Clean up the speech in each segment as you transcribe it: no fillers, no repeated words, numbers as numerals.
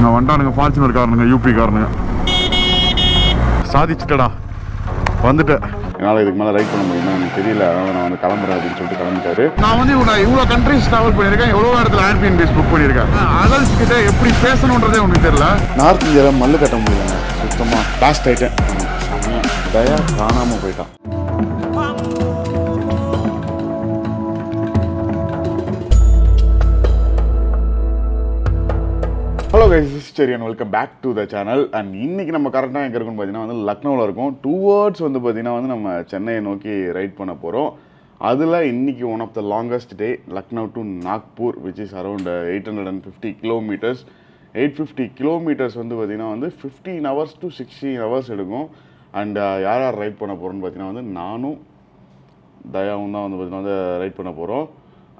நான் வந்துட்டானுங்க Fortuner காரனுங்க, UP காரனுங்க. சாதிச்சுட்டடா, வந்துட்டேன். என்னால் இதுக்கு மேலே ரைட் பண்ண முடியுமா எனக்கு தெரியல, அதனால் நான் வந்து கிளம்புறேன் அப்படின்னு சொல்லிட்டு கிளம்பிட்டாரு. நான் வந்து இவ்வளோ கண்ட்ரிஸ் ட்ராவல் பண்ணியிருக்கேன், எவ்வளோ இடத்துல ஏர்பிஎன்பிஸ் புக் பண்ணியிருக்கேன். அதர்ஸ் கிட்ட எப்படி பேசணுன்றதே ஒன்று தெரியல. நார்த் இந்தியாவில் மல்லு கட்ட முடியலங்க சுத்தமாக. லாஸ்ட் ஆகிட்டேன், தயா காணாமல் போயிட்டான். Hello guys, historian, welcome back to the channel. And இன்றைக்கி நம்ம கரெக்டாக எங்கே இருக்குன்னு பார்த்தீங்கன்னா வந்து லக்னோவில் இருக்கும். டுவர்ட்ஸ் வந்து பார்த்திங்கன்னா வந்து நம்ம சென்னையை நோக்கி ரைட் பண்ண போகிறோம். அதில் இன்றைக்கி one of the longest day, Lucknow to Nagpur, which is around 850 kilometres. 850 kilometres வந்து பார்த்திங்கன்னா வந்து 15 hours to 16 hours எடுக்கும். அண்ட் யார் யார் ரைட் பண்ண போகிறோன்னு பார்த்தீங்கன்னா வந்து நானும் தயாவும் தான் வந்து பார்த்திங்கன்னா வந்து ரைட் பண்ண போகிறோம்.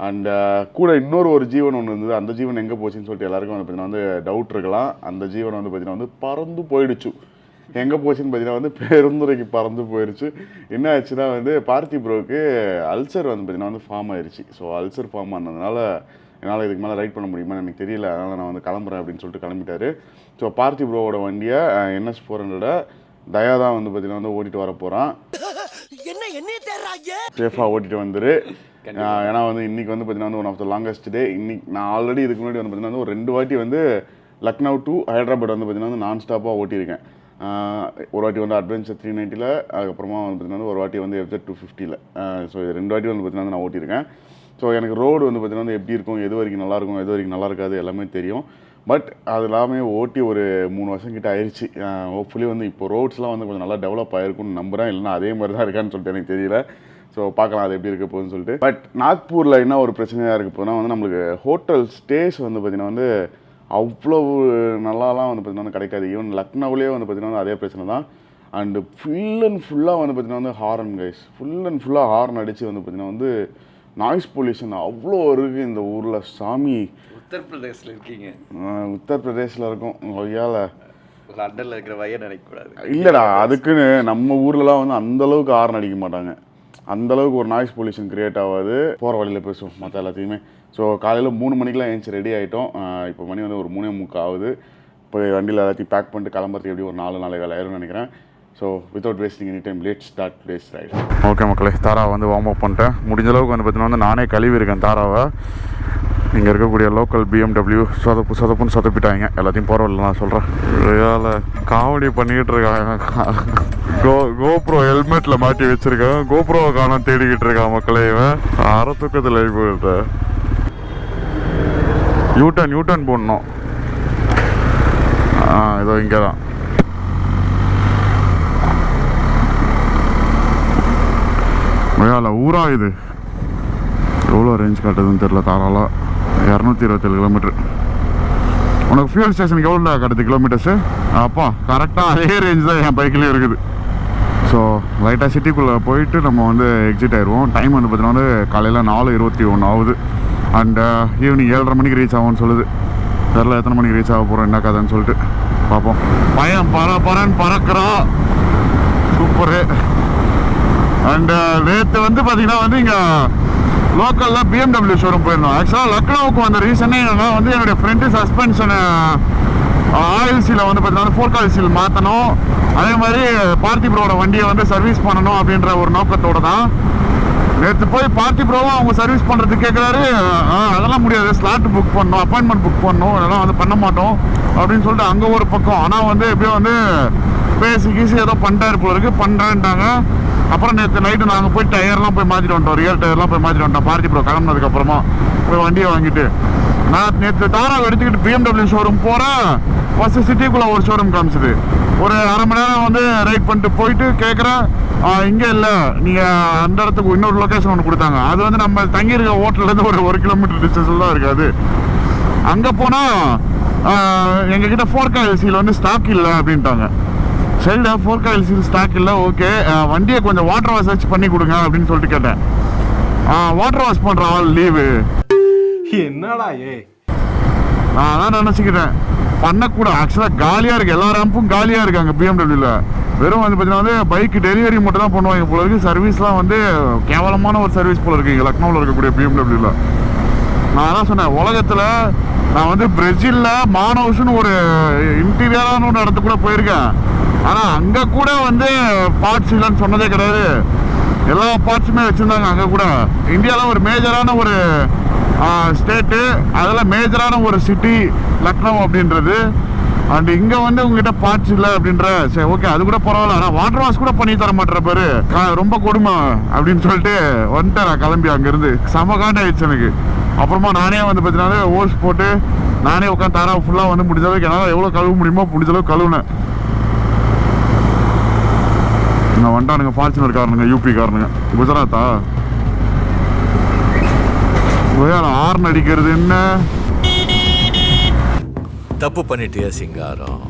அண்ட் கூட இன்னொரு ஜீவன் ஒன்று இருந்தது. அந்த ஜீவன் எங்கே போச்சுன்னு சொல்லிட்டு எல்லாருக்கும் வந்து பார்த்தீங்கன்னா வந்து டவுட் இருக்கலாம். அந்த ஜீவன் வந்து பார்த்திங்கன்னா வந்து பறந்து போயிடுச்சு. எங்கே போச்சுன்னு பார்த்தீங்கன்னா வந்து பெருந்துறைக்கு பறந்து போயிடுச்சு. என்ன ஆச்சுன்னா வந்து பார்த்தி ப்ரோவுக்கு அல்சர் வந்து பார்த்திங்கன்னா வந்து ஃபார்ம் ஆயிடுச்சு. ஸோ அல்சர் ஃபார்ம் ஆனதுனால என்னால் இதுக்கு மேலே ரைட் பண்ண முடியுமா எனக்கு தெரியல, அதனால் நான் வந்து கிளம்புறேன் அப்படின்னு சொல்லிட்டு கிளம்பிட்டாரு. ஸோ பார்த்தி ப்ரோவோட வண்டியை NS 400 தயா தான் வந்து பார்த்திங்கன்னா வந்து ஓட்டிகிட்டு வர போகிறான். சேஃபாக ஓட்டிகிட்டு வந்துரு. ஏன்னா வந்து இன்றைக்கி வந்து பார்த்திங்கன்னா வந்து one of the longest day. இன்றைக்கி நான் ஆல்ரெடி இதுக்கு முன்னாடி வந்து பார்த்திங்கன்னா வந்து ஒரு 2 வாட்டி வந்து லக்னோ டு ஹைதராபாத் வந்து பார்த்திங்கன்னா வந்து நான் ஸ்டாப்பாக ஓட்டியிருக்கேன். ஒரு வாட்டி வந்து அட்வென்ச்சர் 390, அதுக்கப்புறமா வந்து பார்த்திங்கன்னா ஒரு வாட்டி வந்து FZ 250. ஸோ இது 2 வாட்டி வந்து பார்த்திங்கன்னா நான் ஓட்டியிருக்கேன். ஸோ எனக்கு ரோடு வந்து பார்த்திங்கன்னா வந்து எப்படி இருக்கும், எது வரைக்கும் நல்லாயிருக்கும், எது வரைக்கும் நல்லா இருக்காது எல்லாமே தெரியும். பட் அது எல்லாமே ஓட்டி ஒரு 3 வருஷம் கிட்ட ஆயிடுச்சு. ஹோப்ஃபுல்லி வந்து இப்போ ரோட்ஸ்லாம் வந்து கொஞ்சம் நல்லா டெவலப் ஆகிருக்குன்னு நம்புகிறேன். இல்லைனா அதே மாதிரி தான் இருக்கான்னு சொல்லிட்டு எனக்கு தெரியல. ஸோ பார்க்கலாம் அது எப்படி இருக்க போகுதுன்னு சொல்லிட்டு. பட் நாக்பூரில் என்ன ஒரு பிரச்சனையாக இருக்க போதுன்னா வந்து நம்மளுக்கு ஹோட்டல் ஸ்டேஸ் வந்து பார்த்திங்கன்னா வந்து அவ்வளோ நல்லாலாம் வந்து பார்த்திங்கன்னா வந்து கிடைக்காது. ஈவன் லக்னோவிலே வந்து பார்த்திங்கன்னா வந்து அதே பிரச்சனை தான். அண்டு ஃபுல் அண்ட் ஃபுல்லாக வந்து பார்த்திங்கன்னா வந்து ஹாரன் கைஸ், ஃபுல் அண்ட் ஃபுல்லாக ஹாரன் அடித்து வந்து பார்த்திங்கன்னா வந்து நாய்ஸ் பொல்யூஷன் அவ்வளோ இருக்குது இந்த ஊரில். சாமி, உத்தரப்பிரதேசில் இருக்கீங்க? உத்தரப்பிரதேசில் இருக்கும். ஒய்யால் லண்டனில் இருக்கிற வயர் நினைக்கக்கூடாது. இல்லைடா, அதுக்குன்னு நம்ம ஊர்லலாம் வந்து அந்தளவுக்கு ஹாரன் அடிக்க மாட்டாங்க. அந்தளவுக்கு ஒரு நாய்ஸ் பொல்யூஷன் க்ரியேட் ஆகாது. போகிற வழியில் பேசுவோம் மற்ற எல்லாத்தையுமே. ஸோ காலையில் 3 மணிக்கெலாம் எழுந்துச்சி ரெடி ஆகிட்டோம். இப்போ மணி வந்து ஒரு 3:45 ஆகுது. இப்போ வண்டியில் எல்லாத்தையும் பேக் பண்ணிட்டு கிளம்புறதுக்கு எப்படி ஒரு 4-4:15 ஆயிரும்னு நினைக்கிறேன். So without wasting any time let's start today's right. Okay மக்களே, தாரா வந்து வார்ம் அப் பண்ணிட்டேன். முடிஞ்ச அளவுக்கு வந்து பார்த்தீங்கன்னா வந்து நானே கழுவி இருக்கேன் தாராவை. இங்கே இருக்கக்கூடிய லோக்கல் BMW சொதப்புன்னு சொதப்பிட்டாங்க. எல்லாத்தையும் போகிறவல்ல நான் சொல்கிறேன். வேலை காமெடி பண்ணிக்கிட்டு இருக்காங்க. கோப்ரோ ஹெல்மெட்டில் மாட்டி வச்சுருக்கேன். கோப்ரோவை காணாம தேடிக்கிட்டு இருக்கான் மக்களே. இவன் அரை தூக்கத்தில் போயிட்ட. யூட்டன் போடணும். இதோ இங்கே தான். வேலை ஊரா இது. எவ்வளோ ரேஞ்ச் காட்டுதுன்னு தெரில. தாராளா 227 கிலோமீட்டர். உனக்கு ஃபியூல் ஸ்டேஷனுக்கு எவ்வளோ காட்டுது கிலோமீட்டர்ஸு? அப்பா கரெக்டாக அதே ரேஞ்ச் தான் என் பைக்லேயும் இருக்குது. ஸோ லைட்டாக சிட்டிக்குள்ளே போயிட்டு நம்ம வந்து எக்ஸிட் ஆயிடுவோம். டைம் வந்து பார்த்தீங்கன்னா வந்து காலையில் 4:21 ஆகுது. அண்ட் ஈவினிங் 7:30 மணிக்கு ரீச் ஆகும்னு சொல்லுது. தெரில எத்தனை மணிக்கு ரீச் ஆக போகிறோம் என்ன கதைன்னு சொல்லிட்டு பார்ப்போம். பையன் பறன்னு பறக்கிறோம். சூப்பரு. அண்டு நேற்று வந்து பார்த்திங்கன்னா வந்து இங்கே லோக்கலில் BMW ஷோரூம் போயிருந்தோம். ஆக்சுவலாக லக்னோவுக்கு வந்த ரீசனே என்னென்னா வந்து என்னுடைய ஃப்ரெண்டு சஸ்பென்ஷனை ஆயில் சீலை வந்து பார்த்தீங்கன்னா 4 கால் சீல் மாற்றணும். அதே மாதிரி பார்த்தி ப்ரோவோட வண்டியை வந்து சர்வீஸ் பண்ணணும் அப்படின்ற ஒரு நோக்கத்தோடு தான் நேற்று போய் பார்த்தி ப்ரோவும் அவங்க சர்வீஸ் பண்ணுறதுக்கு கேட்குறாரு. அதெல்லாம் முடியாது, ஸ்லாட் புக் பண்ணணும், அப்பாயின்மெண்ட் புக் பண்ணணும், அதெல்லாம் வந்து பண்ண மாட்டோம் அப்படின்னு சொல்லிட்டு அங்கே ஒரு பக்கம். ஆனால் வந்து எப்படியோ வந்து பேசி ஏதோ பண்ணிட்டாரு போல இருக்குது, பண்ணுறேன்ட்டாங்க. அப்புறம் நேற்று நைட்டு நாங்கள் போய் டயர்லாம் போய் மாற்றிட்டு வந்துட்டோம். ரியல் டயர்லாம் போய் மாற்றிட்டு வந்துட்டோம். பார்த்தி ப்ரோ கிளம்புனதுக்கப்புறமா போய் வண்டியை வாங்கிட்டு நான் நேற்று தாராவை எடுத்துக்கிட்டு BMW ஷோரூம் போகிறேன். ஃபஸ்ட்டு சிட்டிக்குள்ளே ஒரு ஷோரூம் காமிச்சிது. ஒரு அரை மணி நேரம் வந்து ரைட் பண்ணிட்டு போயிட்டு கேட்குறேன், இங்கே இல்லை, நீங்கள் அந்த இடத்துக்கு இன்னொரு லொக்கேஷன் ஒன்று கொடுத்தாங்க. அது வந்து நம்ம தங்கியிருக்க ஹோட்டல்லேருந்து ஒரு 1 கிலோமீட்டர் டிஸ்டன்ஸில் தான் இருக்காது. அங்கே போனால் எங்ககிட்ட 4 கால் சீல் வந்து ஸ்டாக் இல்லை அப்படின்ட்டாங்க. சரிடா, 4 கால் சீல் ஸ்டாக் இல்லை, ஓகே, வண்டியை கொஞ்சம் வாட்டர் வாஷ் வச்சு பண்ணி கொடுங்க அப்படின்னு சொல்லிட்டு கேட்டேன். வாட்டர் வாஷ் பண்ணுற ஆள் லீவு. என்னடா நான் அதான் நினச்சிக்கிட்டேன் பண்ணக்கூடாது. ஆக்சுவலாக காலியாக இருக்குது, எல்லா ரேம்பும் காலியாக இருக்காங்க BMWவில். வெறும் வந்து பார்த்தீங்கன்னா வந்து பைக் டெலிவரி மட்டும் தான் பண்ணுவாங்க போல இருக்குது. சர்வீஸ்லாம் வந்து கேவலமான ஒரு சர்வீஸ் போல இருக்குது இங்கே லக்னோவில் இருக்கக்கூடிய BMWவில். நான் அதான் சொன்னேன், உலகத்தில் நான் வந்து பிரேசிலில் மானோஸ்னு ஒரு இன்டீரியரான ஒரு இடத்துக்கு கூட போயிருக்கேன். ஆனால் அங்கே கூட வந்து பார்ட்ஸ் இல்லைன்னு சொன்னதே கிடையாது. எல்லா பார்ட்ஸுமே வச்சுருந்தாங்க அங்கே கூட. இந்தியாவில் ஒரு மேஜரான ஒரு ஸ்டேட்டு, அதில் மேஜரான ஒரு சிட்டி லக்னோ அப்படின்றது. அண்ட் இங்கே வந்து உங்ககிட்ட பார்ட்ஸ் இல்லை அப்படின்ற, சரி ஓகே அது கூட பரவாயில்ல, ஆனால் வாட்டர் வாஷ் கூட பண்ணி தர மாட்டேற பேர் ரொம்ப கொடுமை அப்படின்னு சொல்லிட்டு வந்துட்டேன் நான் கிளம்பி அங்கேருந்து. செம காண்டாயிடுச்சு எனக்கு. அப்புறமா நானே வந்து பார்த்தீங்கன்னா ஓல்ஸ் போட்டு நானே உட்காந்து தாரா ஃபுல்லாக வந்து முடிஞ்ச அளவுக்கு என்னால் எவ்வளோ கழுவ முடியுமோ முடிஞ்ச அளவுக்கு கழுவுனேன். நான் வந்துட்டானுங்க ஃபார்ச்சுனர் காரனுங்க, யூபி காரனுங்க. குஜராத்தா ஹார்ன் அடிக்கிறது என்ன? தப்பு பண்ணிட்டியா சிங்காரம்,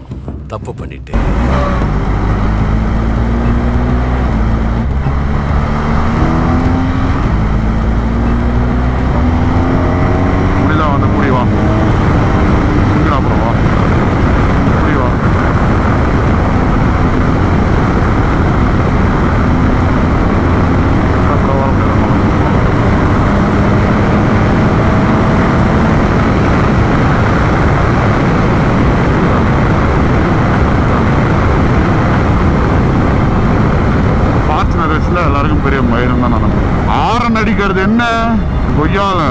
தப்பு பண்ணிட்டே. முடிதான் வந்து முடிவா அப்புறம் வா முடிவா. எல்லாருக்கும் பெரிய மயிரும் தான் நான் ஆரன் அடிக்கிறது என்ன கொய்யால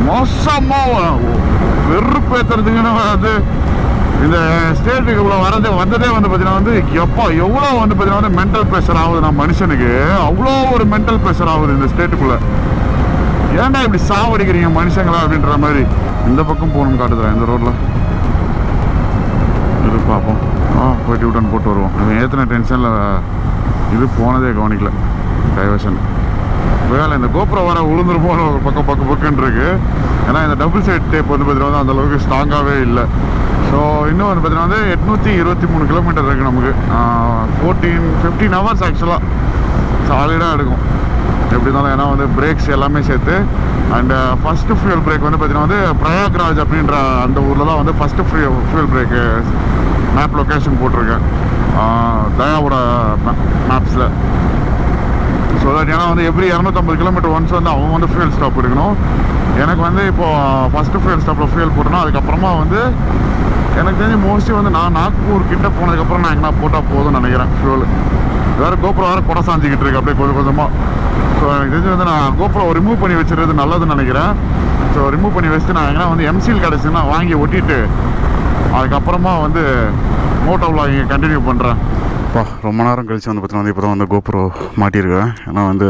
மோசமா வெறுப்பேற்றுறதுக்குன்னு வந்து இந்த ஸ்டேட்டுக்குள்ள வந்ததே வந்து பார்த்தீங்கன்னா வந்து எப்போ எவ்வளோ வந்து பார்த்தீங்கன்னா வந்து மென்டல் ப்ரெஷர் ஆகுது நம்ம மனுஷனுக்கு. அவ்வளோ ஒரு மென்டல் ப்ரெஷர் ஆகுது இந்த ஸ்டேட்டுக்குள்ள. ஏன்டா இப்படி சாவடிக்கிறீங்க மனுஷங்களா அப்படின்ற மாதிரி. இந்த பக்கம் போகணும்னு காட்டுதுறேன் இந்த ரோட்ல. இது பார்ப்போம். போயிட்டு விட்டன் போட்டு வருவோம். அது ஏற்றின டென்ஷனில் இது போனதே கவனிக்கல. டைவர்ஷன் வேலை இந்த கோபுரம் வர உளுந்துருமோன்னு ஒரு பக்குன்னு இருக்கு. ஏன்னா இந்த டபுள் சைட் டேப் வந்து பார்த்தீங்கன்னா அந்த அளவுக்கு ஸ்ட்ராங்காகவே இல்லை. ஸோ இன்னும் வந்து பார்த்தீங்கன்னா வந்து 823 கிலோமீட்டர் இருக்குது நமக்கு. 15 ஹவர்ஸ் ஆக்சுவலாக சாலிடாக எடுக்கும் எப்படி இருந்தாலும். ஏன்னா வந்து பிரேக்ஸ் எல்லாமே சேர்த்து. அண்டு ஃபஸ்ட்டு ஃபியூல் பிரேக் வந்து பார்த்தீங்கன்னா வந்து பிரயாக்ராஜ் அப்படின்ற அந்த ஊரில் தான் வந்து first fuel break map location போட்டிருக்கேன் தயாவோட மேப்ஸில். ஸோ தட் ஏன்னா வந்து எவ்ரி 250 கிலோமீட்டர் ஒன்ஸ் வந்து அவங்க வந்து ஃபியூல் ஸ்டாப் எடுக்கணும். எனக்கு வந்து இப்போது ஃபஸ்ட்டு ஃபியூல் ஸ்டாப்பில் ஃபியூல் போட்டோன்னா அதுக்கப்புறமா வந்து எனக்கு தெரிஞ்சு மோஸ்ட்லி வந்து நான் நாக்பூர் கிட்டே போனதுக்கப்புறம் நான் எங்கன்னா போட்டால் போதும்னு நினைக்கிறேன் ஃபியூல். வேறு கோபுரம் வேறு கொடை சாஞ்சிக்கிட்டு இருக்கு அப்படியே கொஞ்சம் கொஞ்சமாக. ஸோ எனக்கு தெரிஞ்சு வந்து நான் கோபுரம் ரிமூவ் பண்ணி வச்சுருது நல்லதுன்னு நினைக்கிறேன். ஸோ ரிமூவ் பண்ணி வச்சுட்டு நான் எங்கன்னா வந்து எம்சில் கிடச்சுன்னா வாங்கி ஒட்டிட்டு அதுக்கப்புறமா வந்து மோட்டோ விளாகிங் கண்டினியூ பண்ணுறேன். ரொம்ப நேரம் கழிச்சு வந்து பார்த்தீங்கன்னா இப்போ தான் வந்து கோபுரம் மாட்டியிருக்கேன். ஏன்னா வந்து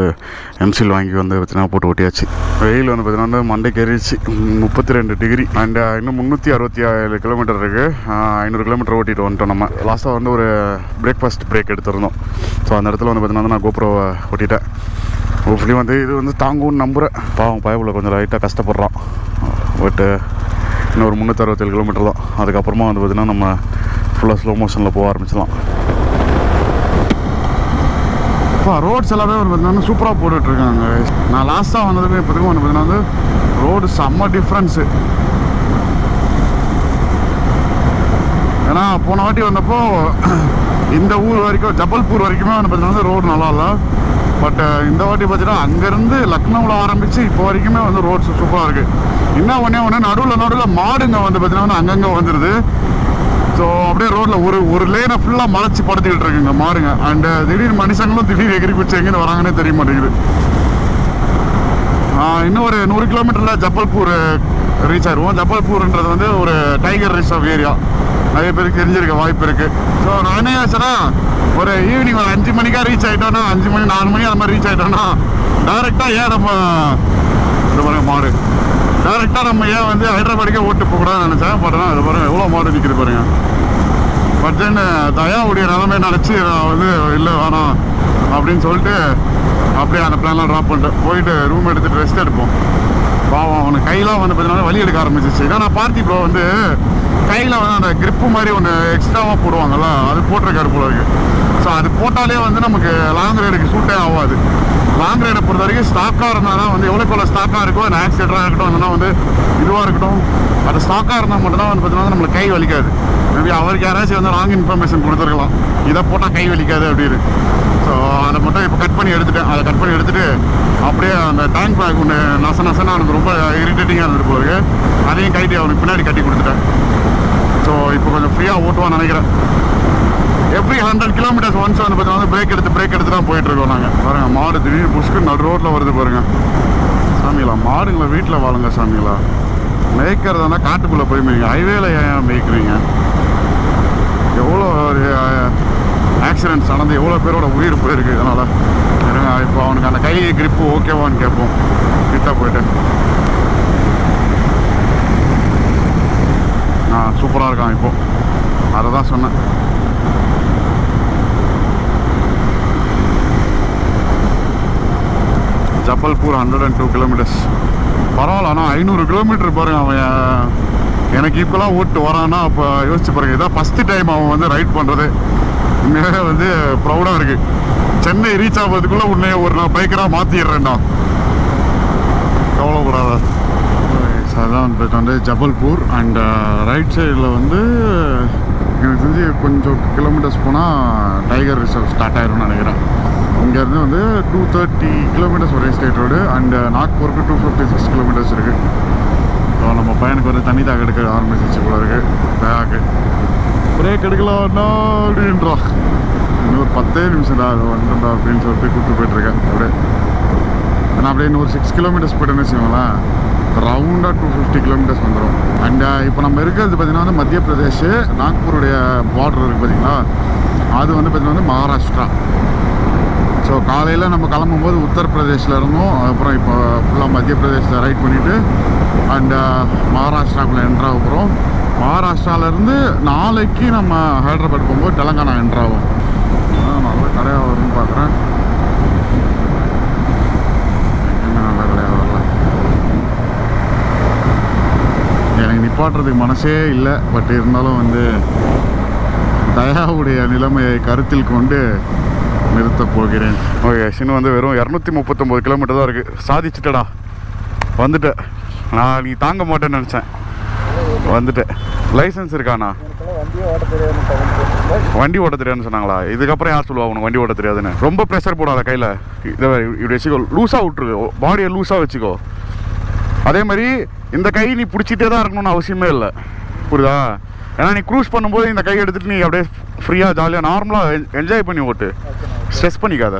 எம்சில் வாங்கி வந்து பார்த்தீங்கன்னா போட்டு ஒட்டியாச்சு. வெயில் வந்து பார்த்தீங்கன்னா வந்து மண்டைக்கு எரிச்சு 32 டிகிரி. அண்ட் இன்னும் 367 கிலோமீட்டர் இருக்குது. 500 கிலோமீட்டர் ஓட்டிட்டு வந்துட்டோம். நம்ம லாஸ்ட்டாக வந்து ஒரு பிரேக்ஃபாஸ்ட் பிரேக் எடுத்திருந்தோம். ஸோ அந்த இடத்துல வந்து பார்த்தீங்கன்னா நான் கோபுரம் ஒட்டிட்டேன். ஹோப்ஃபுல்லி வந்து இது வந்து தாங்கும்னு நம்புகிறேன். பாவம் பயப்புல கொஞ்சம் லைட்டாக கஷ்டப்படுறான். பட்டு இன்னும் ஒரு 367 கிலோமீட்டர் தான். அதுக்கப்புறமா வந்து பார்த்திங்கன்னா நம்ம ஃபுல்லாக ஸ்லோ மோஷனில் போக ஆரம்பிச்சிடலாம். இப்போ ரோட்ஸ் எல்லாமே வந்து பார்த்தீங்கன்னா சூப்பராக போட்டுட்ருக்காங்க. நான் லாஸ்ட்டாக வந்ததுமே இப்போதுக்கும் வந்து பார்த்தீங்கன்னா வந்து ரோடு செம்ம டிஃப்ரென்ஸு. ஏன்னா போன வாட்டி வந்தப்போ இந்த ஊர் வரைக்கும் ஜபல்பூர் வரைக்குமே வந்து பார்த்தீங்கன்னா ரோடு நல்லா இல்லை. பட் இந்த வாட்டி பார்த்தீங்கன்னா அங்கேருந்து லக்னோவில் ஆரம்பித்து இப்போ வரைக்குமே வந்து ரோட்ஸ் சூப்பராக இருக்குது. என்ன ஒன்று நடுவில் மாடுங்க வந்து பார்த்தீங்கன்னா அங்கங்கே வந்துடுது. ஸோ அப்படியே ரோட்டில் ஒரு லேனை ஃபுல்லாக மறைச்சி படுத்திக்கிட்டு இருக்குங்க மாடுங்க. அண்டு திடீர்னு மனுஷங்களும் திடீர்னு எகிரி குச்சி எங்கேன்னு வராங்கன்னே தெரிய மாட்டேங்குது. இன்னும் ஒரு 100 கிலோமீட்டரில் ஜபல்பூர் ரீச் ஆயிடுவோம். ஜபல்பூர்ன்றது வந்து ஒரு டைகர் ரிசர்வ் ஏரியா. நிறைய பேருக்கு தெரிஞ்சிருக்க வாய்ப்பு இருக்குது. ஸோ நான் என்ன ஆச்சுன்னா ஒரு ஈவினிங் ஒரு 5 மணிக்காக ரீச் ஆகிட்டோன்னா 5 மணி 4 மணி அந்த மாதிரி ரீச் ஆகிட்டோன்னா டேரெக்டாக ஏன் நம்ம இந்த பாருங்க மாடு டேரெக்டாக நம்ம ஏன் வந்து ஹைதராபாடுக்கே ஓட்டு போகக்கூடாதுன்னு நினச்சேன். பட் ஆனால் அது பாருங்கள் எவ்வளோ மாடு நிற்கிது பாருங்க. பட் தென் தயாவுடைய நிலைமை நினச்சி நான் வந்து இல்லை வேணாம் அப்படின்னு சொல்லிட்டு அப்படியே அந்த பிளான்லாம் ட்ராப் பண்ணிட்டு போயிட்டு ரூம் எடுத்துகிட்டு ரெஸ்ட் எடுப்போம். பாவம் அவனுக்கு கையெல்லாம் வந்து பார்த்தீங்கன்னா வலி எடுக்க ஆரம்பிச்சிச்சு. ஏன்னா நான் பார்த்தி ப்ரோ வந்து கையில் வந்து அந்த கிரிப்பு மாதிரி ஒன்று எக்ஸ்ட்ராவாக போடுவாங்கல்ல, அது போட்டிருக்காரு போல இருக்கு. ஸோ அது போட்டாலே வந்து நமக்கு லாங் ரைடுக்கு சூட்டே ஆகாது. லாங் ரைடை பொறுத்த வரைக்கும் ஸ்டாக்காக இருந்தால் தான் வந்து எவ்வளோக்குள்ள ஸ்டாக்காக இருக்கோ, அந்த ஆக்சிடென்ட்டாக இருக்கட்டும் இல்லைனா வந்து இதுவாக இருக்கட்டும், அது ஸ்டாக்காக இருந்தால் மட்டும்தான் வந்து பார்த்தீங்கன்னா நம்மளுக்கு கை வலிக்காது. மேபி அவருக்கு யாராச்சும் வந்து ராங் இன்ஃபர்மேஷன் கொடுத்துருக்கலாம், இதை போட்டால் கை வலிக்காது அப்படின்னு. ஸோ அதை மட்டும் இப்போ கட் பண்ணி எடுத்துட்டேன். அதை கட் பண்ணி எடுத்துகிட்டு அப்படியே அந்த டேங்க் பேக் ஒன்று நசனா எனக்கு ரொம்ப இரிட்டேட்டிங்காக இருந்துட்டு போகுது. அதையும் கைட்டி அவனுக்கு பின்னாடி கட்டி கொடுத்துட்டேன். ஸோ இப்போ கொஞ்சம் ஃப்ரீயாக ஓட்டுவான்னு நினைக்கிறேன். எவ்ரி 100 கிலோமீட்டர்ஸ் ஒன்ஸ் வந்து பார்த்தீங்கன்னா பிரேக் எடுத்து தான் போயிட்டுருக்கோம் நாங்கள். பாருங்க மாடு திடீர்னு புஷ்கு நடு ரோட்டில் வருது பாருங்க. சாமிங்களா, மாடுங்களை வீட்டில் வாழுங்க சாமிங்களா. மேய்க்கிறதுனா காட்டுக்குள்ளே போய் மேய்ங்க, ஹைவேல ஏன் மேய்க்கிறீங்க? எவ்வளோ ஆக்சிடென்ட்ஸ் நடந்து எவ்வளோ பேரோட உயிர் போயிருக்கு. அதனால் இப்போ அவனுக்கு அந்த கை கிரிப்பு ஓகேவான்னு கேட்போம் கிட்ட போயிட்டு. சூப்பராக இருக்கான் இப்போது, அதை தான் சொன்னேன். ஜபல்பூர் 102 கிலோமீட்டர்ஸ் பரவாயில்ல. ஆனால் 500 கிலோமீட்டர் பாருங்க அவன் எனக்கு இப்போலாம் ஓட்டு வரான்னா. அப்போ யோசிச்சு பாருங்க, இதான் ஃபஸ்ட்டு டைம் அவன் வந்து ரைட் பண்ணுறது. உண்மையாக வந்து ப்ரௌடாக இருக்குது. சென்னை ரீச் ஆகிறதுக்குள்ளே உன்னைய ஒரு நான் பைக்கராக மாற்றிடுறேன்டா, கவலைப்படாத. அதான் வந்து ஜபல்பூர் அண்ட் ரைட் சைடில் வந்து எனக்கு தெரிஞ்சு கொஞ்சம் கிலோமீட்டர்ஸ் போனால் டைகர் ரிசர்வ் ஸ்டார்ட் ஆயிரும்னு நினைக்கிறேன். இங்கேருந்து வந்து 230 கிலோமீட்டர்ஸ் ஒரே ஸ்டேட் ரோடு அண்ட் நாக்பூருக்கு 256 கிலோமீட்டர்ஸ் இருக்குது. ஸோ நம்ம பையனுக்கு வந்து தண்ணி தாக எடுக்க ஆரம்பிச்சிச்சு போல இருக்குது. பேக்கு பிரேக் எடுக்கலாம்னா அப்படின்றா. இன்னொரு 10 நிமிஷம் தான் அது வந்துடா அப்படின்னு சொல்லிட்டு கூப்பிட்டு போயிட்டுருக்கேன். அப்படியே ஆனால் அப்படியே இன்னொரு 6 கிலோமீட்டர்ஸ் போய்ட்டுன்னு வச்சுக்கோங்களேன், ரவுண்டாக 250 கிலோமீட்டர்ஸ் வந்துடும். அண்ட் இப்போ நம்ம இருக்கிறது பார்த்திங்கன்னா வந்து மத்திய பிரதேஷ் நாக்பூருடைய பார்டர் இருக்குது பார்த்திங்களா, அது வந்து பார்த்திங்கன்னா வந்து மகாராஷ்டிரா. ஸோ காலையில் நம்ம கிளம்பும்போது உத்தரப்பிரதேஷில் இருந்தோம், அப்புறம் இப்போ ஃபுல்லாக மத்திய பிரதேஷில் ரைட் பண்ணிவிட்டு அண்ட் மகாராஷ்டிராக்குள்ளே என்ட்ராக போகிறோம். மகாராஷ்டிராவிலேருந்து நாளைக்கு நம்ம ஹைதராபாத் போகும்போது தெலங்கானா என்ட்ராகும். நல்ல கடையாக வரும்னு பார்க்குறேன். என்ன நல்ல கடையாக வரல, எனக்கு நிப்பாட்டுறதுக்கு மனசே இல்லை. பட் இருந்தாலும் வந்து தயாவுடைய நிலைமையை கருத்தில் கொண்டு நிறுத்தப் போகிறேன். ஓகே, இன்னும் வந்து வெறும் 239 கிலோமீட்டர் தான் இருக்குது. சாதிச்சுட்டடா, வந்துட்டேன். நான் நீ தாங்க மாட்டேன்னு நினச்சேன், வந்துட்டேன். லைசன்ஸ் இருக்காண்ணா? வண்டி ஓட்ட தெரியாதுன்னு சொன்னாங்களா? இதுக்கப்புறம் யார் சொல்லுவா உனக்கு வண்டி ஓட்ட தெரியாதுன்னு? ரொம்ப ப்ரெஷர் போடாத கையில், இதை இப்படி வச்சுக்கோ, லூஸாக விட்ரு, பாடியை லூஸாக வச்சுக்கோ. அதே மாதிரி இந்த கை நீ பிடிச்சிட்டே தான் இருக்கணும்னு அவசியமே இல்லை, புரியுதா? ஏன்னா நீ க்ரூஸ் பண்ணும்போது இந்த கை எடுத்துகிட்டு நீ அப்படியே ஃப்ரீயாக ஜாலியாக நார்மலாக என்ஜாய் பண்ணி ஓட்டு, ஸ்ட்ரெஸ் பண்ணிக்காத.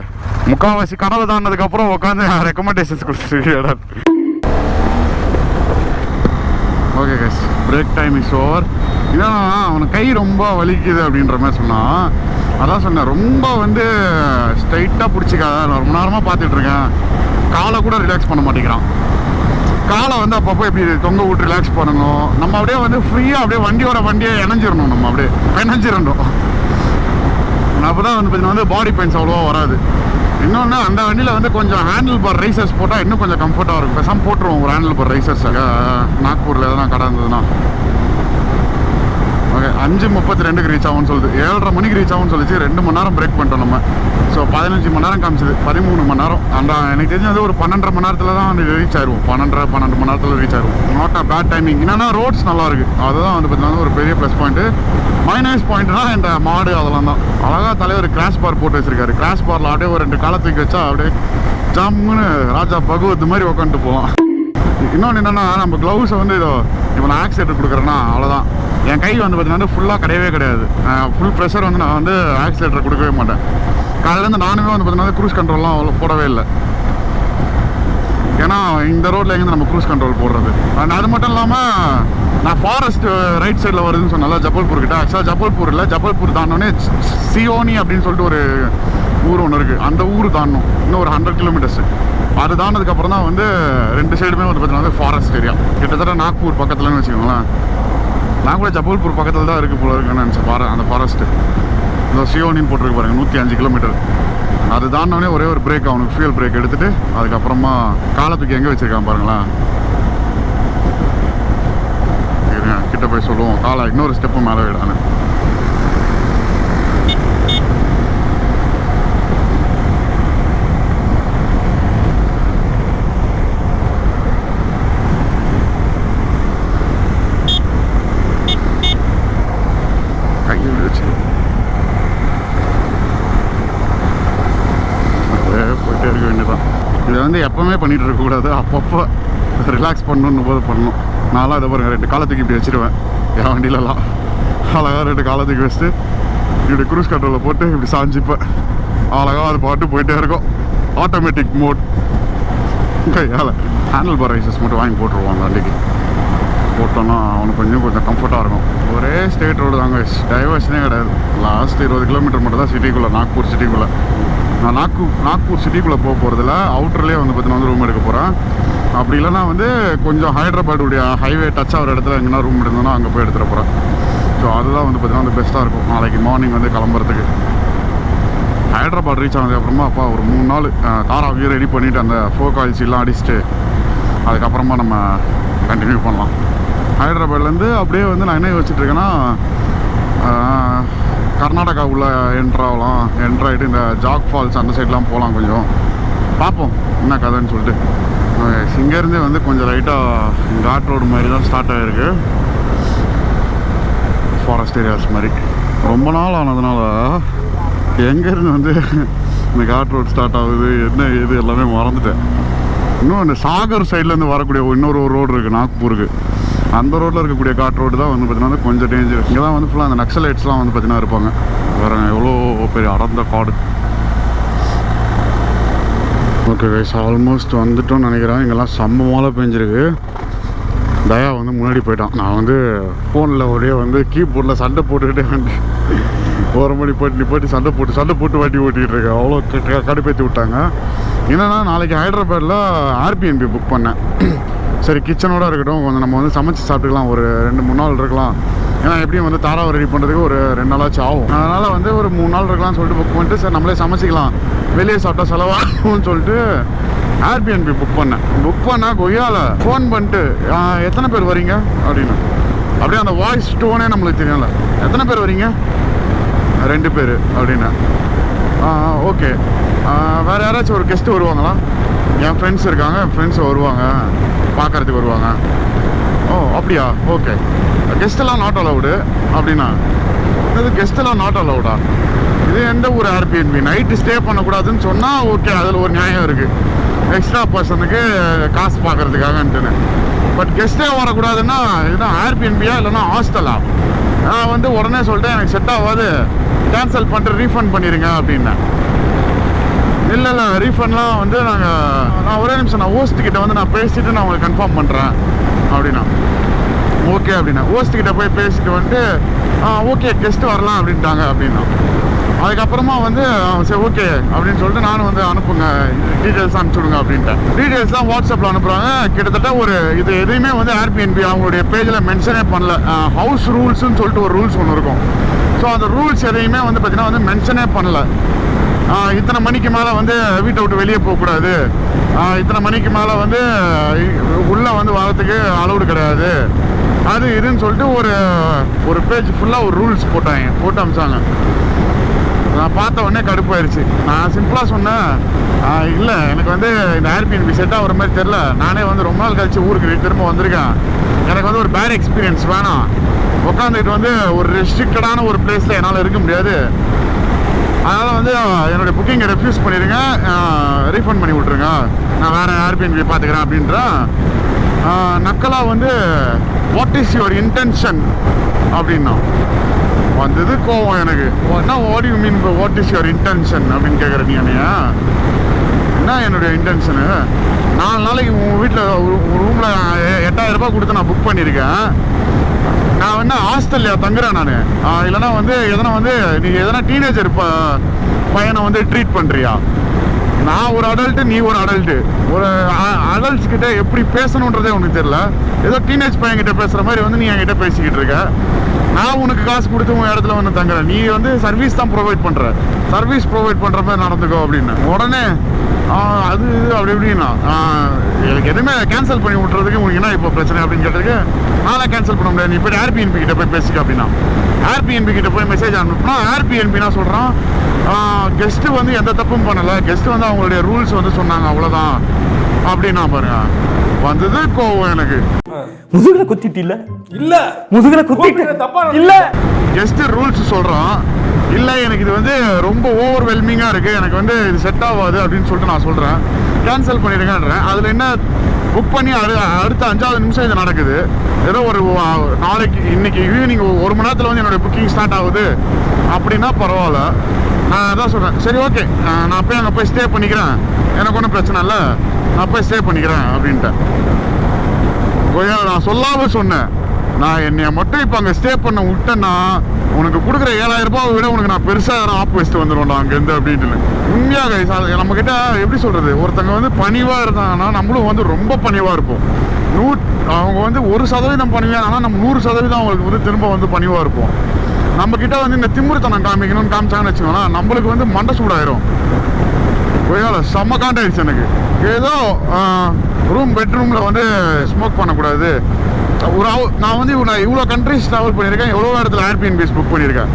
முக்கால்வாசி கனவு தானதுக்கப்புறம் உட்காந்து ரெக்கமெண்டேஷன்ஸ் கொடுத்துருக்கேன். Okay guys, break time is over. ஏன்னா அவனுக்கு கை ரொம்ப வலிக்குது அப்படின்ற மாதிரி சொன்னான். அதான் சொன்னேன், ரொம்ப வந்து ஸ்ட்ரைட்டாக பிடிச்சிக்காத. நான் ரொம்ப நேரமாக பார்த்துட்ருக்கேன், காலை கூட ரிலாக்ஸ் பண்ண மாட்டேங்கிறான். காலை வந்து அப்பப்போ இப்படி தொங்க விட்டு ரிலாக்ஸ் பண்ணணும். நம்ம அப்படியே வந்து ஃப்ரீயாக அப்படியே வண்டியை இணைஞ்சிடணும், நம்ம அப்படியே இணைஞ்சிடணும். அப்போ தான் வந்து பார்த்தீங்கன்னா வந்து பாடி பெயின்ஸ் அவ்வளோவா வராது. இன்னொன்று அந்த வண்டியில் வந்து கொஞ்சம் ஹேண்டில் பார் ரைசர்ஸ் போட்டால் இன்னும் கொஞ்சம் கம்ஃபர்ட்டாக இருக்கும். பேசாமல் போட்டுருவோம் ஒரு ஹேண்டில் பார் ரைசர்ஸ் நாக்பூரில் எதனா கடை இருந்ததுன்னா. ஓகே, 5:32 ரீச் ஆகும்னு சொல்லுது. 7:30 மணிக்கு ரீச் ஆகும்னு சொல்லிச்சு. 2 மணி நேரம் பிரேக் பண்ணிட்டோம் நம்ம. ஸோ 15 மணி நேரம் காமிச்சிது, 13 மணி நேரம். அந்த எனக்கு தெரிஞ்சு வந்து ஒரு 12:30 மணி நேரத்தில் தான் வந்து ரீச் ஆயிடுவோம். 12 மணி நேரத்தில் ரீச் ஆயிடுவோம். Not a bad timing. என்னன்னா ரோட்ஸ் நல்லா இருக்குது, அதுதான் வந்து பார்த்தீங்கன்னா ஒரு பெரிய ப்ளஸ் பாயிண்ட்டு. மைனஸ் பாயிண்ட்னா இந்த மாடு அதெல்லாம் தான். அழகாக தலைவர் கிராஷ் பார் போட்டு வச்சிருக்காரு. கிராஷ் பாரில் அப்படியே ஒரு 2 காலத்துக்கு வச்சா அப்படியே ஜம்முன்னு ராஜா பகவத் மாதிரி உட்காந்துட்டு போகலாம். இன்னொன்று என்னென்னா, நம்ம க்ளவுஸை வந்து இப்போ நான் ஆக்சிலேட்டர் கொடுக்குறேன்னா அவ்வளோதான். என் கை வந்து பார்த்தீங்கன்னா ஃபுல்லாக கிடையாது. ஃபுல் ப்ரெஷர் வந்து நான் வந்து ஆக்சிலேட்டர் கொடுக்கவே மாட்டேன். காலையிலேருந்து நானுமே வந்து பார்த்தீங்கன்னா க்ரூஸ் கண்ட்ரோல்லாம் அவ்வளோ போடவே இல்லை. ஏன்னா இந்த ரோட்டில் எங்கேருந்து நம்ம க்ரூஸ் கண்ட்ரோல் போடுறது. அது மட்டும் இல்லாமல் நான் ஃபாரஸ்ட் ரைட் சைடில் வருதுன்னு சொன்னால ஜபல்பூர் கிட்ட. ஆக்சுவலாக ஜபல்பூர் இல்லை, ஜபல்பூர் தாண்டோடனே சியோனி அப்படின்னு சொல்லிட்டு ஒரு ஊர் ஒன்று இருக்குது. அந்த ஊர் தாண்டணும், இன்னும் ஒரு 100 கிலோமீட்டர்ஸ். அது தாண்டதுக்கப்புறம் தான் வந்து 2 சைடுமே வந்து பார்த்தீங்கன்னா ஃபாரஸ்ட் ஏரியா. கிட்டத்தட்ட நாக்பூர் பக்கத்துலன்னு வச்சுக்கோங்களேன். நான் கூட ஜபல்பூர் பக்கத்தில் தான் இருக்குது போல இருக்குன்னு நினச்சேன். அந்த ஃபாரஸ்ட்டு இந்த சியோனின்னு போட்டிருக்கு பாருங்கள், 105 கிலோமீட்டர். அது தாண்டோடனே ஒரே ஒரு பிரேக், அவனுக்கு ஃபியூல் பிரேக் எடுத்துகிட்டு அதுக்கப்புறமா காலத்துக்கு எங்கே வச்சுருக்கான் பாருங்களேன். கிட்ட போய் சொல்லுவோம், காலை இன்னொரு ஸ்டெப்பு மேலே விடானு. கையில் வச்சு எப்போவுமே பண்ணிகிட்டு இருக்கக்கூடாது, அப்பப்போ ரிலாக்ஸ் பண்ணணுன்னு போது பண்ணணும். நான்லாம் இதை பாருங்க 2 காலத்துக்கு இப்படி வச்சுருவேன் என் வண்டியிலலாம். அழகாக 2 காலத்துக்கு வச்சுட்டு இப்படி க்ரூஸ் கண்ட்ரோலில் போட்டு இப்படி சாஞ்சிப்பேன். அழகாக அது பாட்டு போயிட்டே இருக்கும். ஆட்டோமேட்டிக் மோட் கையால். ஹேண்டில் பார் ரைசஸ் மட்டும் வாங்கி போட்டுருவாங்க வண்டிக்கு. போட்டோன்னா அவனுக்கு கொஞ்சம் கம்ஃபர்ட்டாக இருக்கும். ஒரே ஸ்டேட் ரோடு தாங்க, டைவர்ஷனே கிடையாது. லாஸ்ட் 20 கிலோமீட்டர் மட்டும் தான் சிட்டிக்குள்ளே, நாக்பூர் சிட்டிக்குள்ளே. நான் நாக்பூர் சிட்டிக்குள்ளே போக போகிறதில்ல, அவுட்டர்லேயே வந்து பார்த்தீங்கன்னா ரூம் எடுக்க போகிறேன். அப்படி இல்லைனா வந்து கொஞ்சம் ஹைதராபாடுடைய ஹைவே டச் ஆகிற இடத்துல எங்கன்னா ரூம் எடுத்தோன்னா அங்கே போய் எடுத்துகிட்டு போகிறேன். ஸோ அதுதான் வந்து பார்த்தீங்கன்னா வந்து பெஸ்ட்டாக இருக்கும் நாளைக்கு மார்னிங் வந்து கிளம்புறதுக்கு. ஹைதராபாத் ரீச் ஆனதுக்கப்புறமா அப்பா ஒரு 3 நாள் தாராவியை ரெடி பண்ணிவிட்டு அந்த ஃபோக் ஆயில்ஸ்லாம் அடிச்சுட்டு அதுக்கப்புறமா நம்ம கண்டினியூ பண்ணலாம். ஹைதராபாத்லேருந்து அப்படியே வந்து நான் என்ன யோசிச்சுட்ருக்கேன்னா, கர்நாடகா உள்ள என்ட்ராகலாம், என்ட்ராகிட்டு இந்த ஜாக் ஃபால்ஸ் அந்த சைட்லாம் போகலாம். கொஞ்சம் பார்ப்போம் என்ன கதைன்னு சொல்லிட்டு. இங்கேருந்தே வந்து கொஞ்சம் லைட்டாக காட் ரோடு மாதிரி தான் ஸ்டார்ட் ஆகிருக்கு, ஃபாரஸ்ட் ஏரியாஸ் மாதிரி. ரொம்ப நாள் ஆனதுனால எங்கேருந்து வந்து இந்த காட் ரோடு ஸ்டார்ட் ஆகுது என்ன ஏது எல்லாமே மறந்துட்டேன். இன்னும் அந்த சாகர் சைட்லேருந்து வரக்கூடிய இன்னொரு ரோடு இருக்குது நாக்பூருக்கு. அந்த ரோட்டில் இருக்கக்கூடிய காட் ரோடு தான் வந்து பார்த்தீங்கன்னா கொஞ்சம் டேஞ்சர். இங்கே தான் வந்து ஃபுல்லாக அந்த நக்சலைட்ஸ்லாம் வந்து பார்த்தீங்கன்னா இருப்பாங்க. வேறு எவ்வளோ பெரிய அடர்ந்த காடு. ஓகே கைஸ், ஆல்மோஸ்ட் வந்துட்டோம்னு நினைக்கிறேன். இங்கெல்லாம் செம்ம மழை பெஞ்சிருக்கு. தயா வந்து முன்னாடி போயிட்டான். நான் வந்து ஃபோனில் ஒரே வந்து கீபோர்டில் சண்டை போட்டுக்கிட்டே வந்து ஒரு மணி போட்டு சண்டை போட்டு வண்டி ஓட்டிகிட்டு இருக்கேன். அவ்வளோ கடுப்பேற்றி விட்டாங்க. என்னென்னா நாளைக்கு ஹைதராபாத்தில் ஆர்பிஎன்பி புக் பண்ணேன். சரி கிச்சனோடு இருக்கட்டும், கொஞ்சம் நம்ம வந்து சமைச்சு சாப்பிட்டுக்கலாம், ஒரு 2-3 நாள் இருக்கலாம். ஏன்னா எப்படியும் வந்து தாராவை ரெடி பண்ணுறதுக்கு ஒரு 2 நாளாச்சு ஆகும். அதனால் வந்து ஒரு 3 நாள் இருக்கலாம்னு சொல்லிட்டு புக் பண்ணிட்டு சரி நம்மளே சமைச்சிக்கலாம், வெளியே சாப்பிட்டா செலவாகும்னு சொல்லிட்டு ஏர்பிஎன்பி புக் பண்ணால் கொய்யால ஃபோன் பண்ணிட்டு எத்தனை பேர் வரீங்க அப்படின்னு. அப்படியே அந்த வாய்ஸ் டோனே நம்மளுக்கு தெரியல. எத்தனை பேர் வரீங்க? 2 பேர் அப்படின்னு. ஓகே, வேறு யாராச்சும் ஒரு கெஸ்ட்டு வருவாங்களா? என் ஃப்ரெண்ட்ஸ் இருக்காங்க, ஃப்ரெண்ட்ஸ் வருவாங்க, பார்க்குறதுக்கு வருவாங்க. ஓ அப்படியா, ஓகே. கெஸ்ட்டெல்லாம் நாட் அலவுடு அப்படின்னா. இது கெஸ்ட்டெல்லாம் நாட் அலவுடா? இது எந்த ஒரு ஏர்பிஎன்பி? நைட்டு ஸ்டே பண்ணக்கூடாதுன்னு சொன்னால் ஓகே, அதில் ஒரு நியாயம் இருக்குது, எக்ஸ்ட்ரா பர்சனுக்கு காசு பார்க்குறதுக்காகன்ட்டுன்னு. பட் கெஸ்ட்டே வரக்கூடாதுன்னா இதுதான் ஏர்பிஎன்பியா இல்லைன்னா ஹாஸ்டலா? நான் வந்து உடனே சொல்லிட்டேன் எனக்கு செட் ஆகாது, கேன்சல் பண்ணிட்டு ரீஃபண்ட் பண்ணிடுங்க அப்படின்னேன். இல்லை ரீஃபண்ட்லாம் வந்து நான் ஒரே நிமிஷம் நான் ஹோஸ்ட்கிட்ட வந்து நான் பேசிவிட்டு நான் உங்களுக்கு கன்ஃபார்ம் பண்ணுறேன் அப்படின்னா. ஓகே அப்படின்னா ஹோஸ்ட்கிட்ட போய் பேசிட்டு வந்துட்டு ஓகே கெஸ்ட்டு வரலாம் அப்படின்ட்டாங்க அப்படின்னா. அதுக்கப்புறமா வந்து சரி ஓகே அப்படின்னு சொல்லிட்டு நானும் வந்து அனுப்புங்க டீட்டெயில்ஸ் அனுப்பிச்சுடுங்க அப்படின்ட்டேன். டீட்டெயில்ஸ்லாம் வாட்ஸ்அப்பில் அனுப்புகிறாங்க. கிட்டத்தட்ட ஒரு இது எதையுமே வந்து ஏர்பிஎன்பி அவங்களுடைய பேஜில் மென்ஷனே பண்ணல. ஹவுஸ் ரூல்ஸ்ன்னு சொல்லிட்டு ஒரு ரூல்ஸ் ஒன்று இருக்கும். ஸோ அந்த ரூல்ஸ் எதையுமே வந்து பார்த்திங்கன்னா வந்து மென்ஷனே பண்ணல. இத்தனை மணிக்கு மேலே வந்து வீட்டை விட்டு வெளியே போகக்கூடாது, இத்தனை மணிக்கு மேலே வந்து உள்ளே வந்து வரத்துக்கு அலவுடு கிடையாது, அது இதுன்னு சொல்லிட்டு ஒரு பேஜ் ஃபுல்லாக ஒரு ரூல்ஸ் போட்டு அமிச்சாங்க. நான் பார்த்த உடனே கடுப்பாயிருச்சு. நான் சிம்பிளாக சொன்னேன், இல்லை எனக்கு வந்து இந்த ஏர்பிஎன்பி செட் ஆகிற மாதிரி தெரில, நானே வந்து ரொம்ப நாள் கழிச்சு ஊருக்கு திரும்ப வந்திருக்கேன், எனக்கு வந்து ஒரு பேட் எக்ஸ்பீரியன்ஸ் வேணாம், உட்காந்துக்கிட்டு வந்து ஒரு ரெஸ்ட்ரிக்டடான ஒரு பிளேஸில் என்னால் இருக்க முடியாது, அதனால் வந்து என்னுடைய புக்கிங்கை ரெஃப்யூஸ் பண்ணிடுங்க, ரீஃபண்ட் பண்ணி விட்ருங்க, நான் வேறு ஏர்பிஎன்பி பார்த்துக்கிறேன் அப்படின்ற. நக்கலாக வந்து வாட் இஸ் யுவர் இன்டென்ஷன் அப்படின்னா வந்தது கோவம் எனக்கு. என்ன what you mean what is your intention அப்படின்னு கேட்குற நீ என்னையா? என்ன என்னுடைய இன்டென்ஷனு? 4 நாளைக்கு உங்கள் வீட்டில் ரூமில் 8000 ரூபாய் கொடுத்து நான் புக் பண்ணியிருக்கேன். நான் வந்து ஹாஸ்டல்லையா தங்குறேன் நான்? இல்லைனா வந்து எதனா வந்து நீ எதனா டீனேஜர் பையனை வந்து ட்ரீட் பண்ணுறியா? நான் ஒரு அடல்ட்டு, நீ ஒரு அடல்ட்டு. ஒரு அடல்ட்ஸ் கிட்ட எப்படி பேசணுன்றதே உனக்கு தெரியல. ஏதோ டீனேஜ் பையன்கிட்ட பேசுகிற மாதிரி வந்து நீ என்கிட்ட பேசிக்கிட்டு இருக்க. நான் உனக்கு காசு கொடுத்து உன் இடத்துல வந்து தங்குறேன், நீ வந்து சர்வீஸ் தான் ப்ரொவைட் பண்ணுற, சர்வீஸ் ப்ரொவைட் பண்ணுற மாதிரி நடந்துக்கோ அப்படின்னு. உடனே அது அப்படி எப்படின்னா எனக்கு எதுவுமே கேன்சல் பண்ணி விட்றதுக்கு உனக்கு என்ன இப்போ பிரச்சனை அப்படின்னு கேட்டதுக்கு நானே கேன்சல் பண்ண முடியாது, நீ போய் ஏர்பிஎன்பி கிட்ட போய் பேசிக்க அப்படின்னா. ஏர்பிஎன்பி கிட்ட போய் மெசேஜ் அனுப்புனா ஏர்பிஎன்பினா சொல்கிறான் கெஸ்ட்டு வந்து எந்த தப்பும் பண்ணலை, கெஸ்ட்டு வந்து அவங்களுடைய ரூல்ஸ் வந்து சொன்னாங்க அவ்வளோதான் அப்படின்னா. பாருங்க வந்தது கோவம் எனக்கு. முதுகுல குத்திட்டு இல்ல முதுகுல குத்திட்டு தப்பா இல்ல, ஜஸ்ட் ரூல்ஸ் சொல்றான். இல்லை எனக்கு இது வந்து ரொம்ப ஓவர்வெல்மிங்காக இருக்குது, எனக்கு வந்து இது செட் ஆகாது அப்படின்னு சொல்லிட்டு நான் சொல்கிறேன். கேன்சல் பண்ணிடுங்கன்றேன். அதில் என்ன புக் பண்ணி அடுத்த 5வது நிமிஷம் இது நடக்குது. ஏதோ ஒரு நாளைக்கு இன்னைக்கு ஈவினிங் 1 மணி நேரத்தில் வந்து என்னுடைய புக்கிங் ஸ்டார்ட் ஆகுது அப்படின்னா பரவாயில்ல. நான் அதான் சொல்கிறேன், சரி ஓகே நான் போய் அங்கே போய் ஸ்டே பண்ணிக்கிறேன், எனக்கு ஒன்றும் பிரச்சனை இல்லை, நான் போய் ஸ்டே பண்ணிக்கிறேன் அப்படின்ட்டேன். நான் சொல்லாமல் சொன்னேன், நான் என்னைய மட்டும் இப்போ அங்கே ஸ்டே பண்ண விட்டேன்னா உனக்கு கொடுக்குற 7000 ரூபாவை விட உனக்கு நான் பெருசாக ஆப் வச்சுட்டு வந்துடுவேன்டா அங்கேருந்து அப்படின்ட்டு. உண்மையாக நம்மக்கிட்ட எப்படி சொல்கிறது, ஒருத்தங்க வந்து பணிவாக இருந்தாங்கன்னா நம்மளும் வந்து ரொம்ப பணிவாக இருப்போம். அவங்க வந்து 1% பணிவாக, ஆனால் நம்ம 100% அவங்களுக்கு வந்து திரும்ப வந்து பணிவாக இருப்போம். நம்மக்கிட்ட வந்து இந்த திமிருத்தனம் காமிக்கணும்னு காமிச்சாங்கன்னு வச்சுக்கோங்களேன், நம்மளுக்கு வந்து மண்டை சூடாயிரும். கொய்யால செம்ம காண்டாயிடுச்சு எனக்கு. ஏதோ பெட்ரூமில் வந்து ஸ்மோக் பண்ணக்கூடாது, நான் வந்து இவ்வளோ கண்ட்ரிஸ் ட்ராவல் பண்ணியிருக்கேன், எவ்வளோ இடத்துல ஏர்பிஎன்பிஸ் புக் பண்ணியிருக்கேன்.